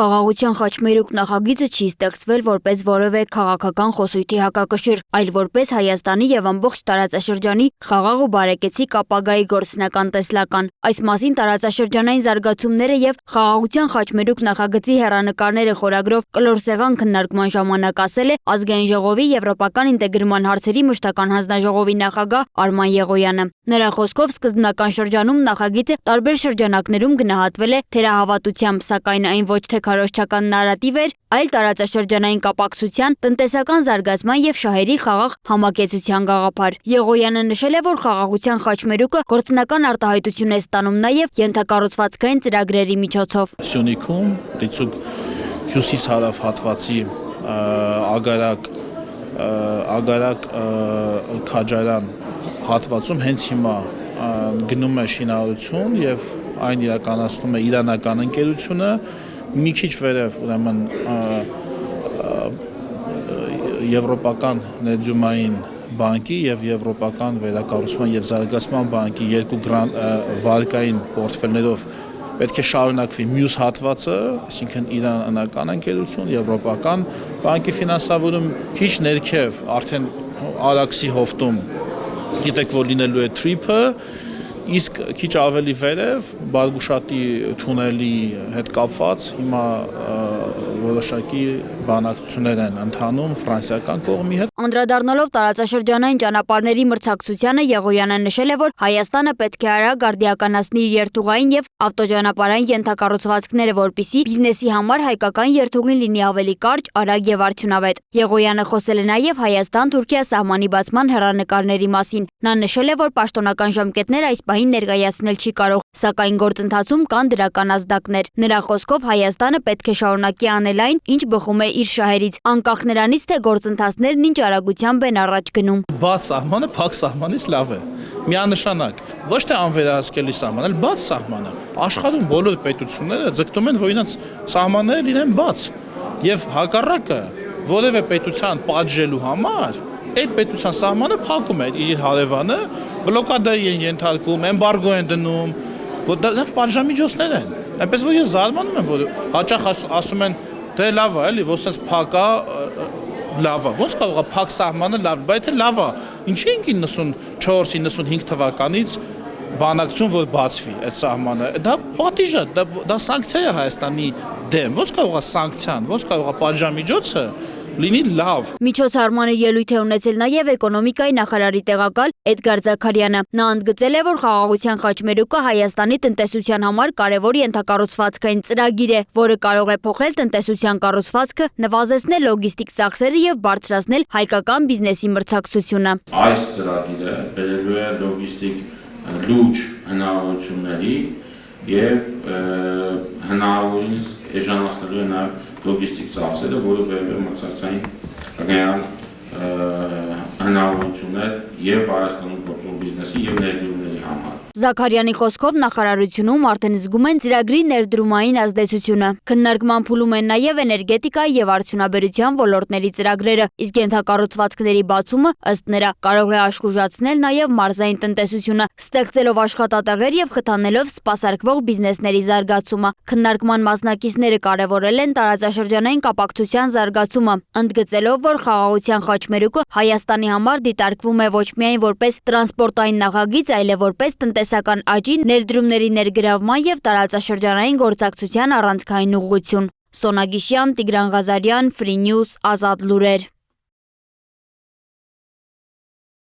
Խաղաղության խաչմերուկ նախագիծը չի ստեղծվել որպես որևէ քաղաքական խոսույթի հակակշիռ, այլ որպես Հայաստանի եւ ամբողջ տարածաշրջանի խաղաղ ու բարեկեցիկ ապագայի գործնական տեսլական։ Այս մասին տարածաշրջանային զարգացումները եւ Խաղաղության խաչմերուկ նախագծի հեռանկարները խորագրով կլոր սեղան քննարկման ժամանակ ասել է Ազգային ժողովի եվրոպական ինտեգրման հարցերի մշտական հանձնաժողովի նախագահ Արման Եղոյանը։ Նրա խոսքով սկզբնական շրջանում նախագիծը տարբեր շրջանակներում գնահատվել է թերահավատությամբ, սակայն այն ոչ թե քարոզչական նարատիվ էր, այլ տարածաշրջանային կապակցության, տնտեսական զարգացման եւ շահերի խաղաղ համակեցության գաղափար։ Եղոյանը նշել է, որ խաղաղության խաչմերուկը գործնական արտահայտություն է ստանում նաեւ ենթակառուցվածքային ծրագրերի միջոցով։ Սյունիքում դիցուկ հյուսիս-հարավ հատվածի ագարակ քաջարան հատվածում հենց հիմա գնում է շինարարություն եւ այն իրականացնում է իրանական ընկերությունը մի քիչ վերև ուրեմն եվրոպական ներդրումային բանկի եւ եվրոպական վերակառուցման եւ զարգացման բանկի երկու վարկային պորտֆելներով պետք է շարունակվի մյուս հատվածը, այսինքն իրանական ընկերություն, եվրոպական բանկի ֆինանսավորում քիչ ներքև արդեն Արաքսի հովտում գիտեք որ լինելու է թրիփը, իսկ քիչ ավելի վերև Բարգուշատի թունելի հետ կապված հիմա որոշակի բանակցություններ են ընթանում ֆրանսիական կողմի հետ։ Անդրադառնալով տարածաշրջանային ճանապարհների մրցակցությանը Եղոյանը նշել է, որ Հայաստանը պետք է արագ արդիականացնի իր երթուղային եւ ավտոճանապարհային ենթակառուցվածքները, որպիսի բիզնեսի համար հայկական երթուղին լինի ավելի կարճ, արագ եւ արդյունավետ։ Եղոյանը խոսել է նաեւ Հայաստան-Թուրքիա սահմանի բացման հեռանկարների մասին։ Նա նշել է, որ պաշտոնական ժամկետներ այս պահին ներկայացնել չի կարող, սակայն գործընթացում կան դրական ազդակներ։ Նրա խոսքով Հայաստանը պետք է շարունակի անել այն, ինչ բխում է իր շահերից, անկախ նրանից, թե գործընթացներն ինչ արագությամբ են առաջ գնում։ Բաց սահմանը փակ սահմանից լավ է։ Միանշանակ, ոչ թե անվերահսկելի սահման, այլ բաց սահմանը։ Աշխարհում բոլոր պետությունները ձգտում են, որ իրենց սահմանները լինեն բաց, եւ հակառակը որևէ պետության պատժելու համար այդ պետության սահմանը փակում է իր հարևանը, բլոկադայի են ենթարկում, էմբարգո են դնում, որ դա պատժամիջոցներ են։ Այնպես որ ես զարմանում եմ, որ հաճախ ասում են դե լավ է, էլի, որ sense փակա լավ է։ Ոնց կարող է փակ սահմանը լավ, բայց թե լավ է։ Ինչի ենք 94-95 թվականից բանակցում որ բացվի այդ սահմանը։ Դա պատիժ է, դա սանկցիա է Հայաստանի դեմ։ Ոնց կարող է սանկցիան, ոնց կարող է պատժամիջոցը լինի լավ։ Միջոցառմանը ելույթ է ունեցել նաև էկոնոմիկայի նախարարի տեղակալ Էդգար Զաքարյանը։ Նա ընդգծել է, որ խաղաղության խաչմերուկը Հայաստանի տնտեսության համար կարևոր ենթակառուցվածքային ծրագիր է, որը կարող է փոխել տնտեսության կառուցվածքը, նվազեցնել լոգիստիկ ծախսերը եւ բարձրացնել հայկական բիզնեսի մրցակցությունը։ Այս ծրագիրը բերելու է լոգիստիկ լուրջ հնարավորությունների եւ հնարավորինս էժանացնելու է նաեւ լոգիստիկ ծախսերը, որը վերաբերում է մրցակցային ռեալ հնարավորություններ եւ Հայաստանում գործող բիզնեսի եւ ներդրումների համար։ Զաքարյանի խոսքով նախարարությունում արդեն զգում են ծրագրի ներդրումային ազդեցությունը։ Քննարկման փուլում են նաև էներգետիկայի եւ արդյունաբերության ոլորտների ծրագրերը, իսկ ենթակառուցվածքների բացումը ըստ նրա կարող է աշխուժացնել նաև մարզային տնտեսությունը, ստեղծելով աշխատատեղեր եւ խթանելով սպասարկվող բիզնեսների զարգացումը։ Քննարկման մասնակիցները կարևորել են տարածաշրջանային կապակցության զարգացումը, ընդգծելով, որ խաղաղության խաչմերուկը Հայաստանի համար դիտարկվում է ոչ միայն որպես տրանսպորտային նախագիծ, այլև որպես տնտեսական աճի, ներդրումների ներգրավման եւ տարածաշրջանային գործակցության առանցքային ուղղություն։ Սոնա Գիշյան, Տիգրան Ղազարյան, Free News, Ազատ լուրեր։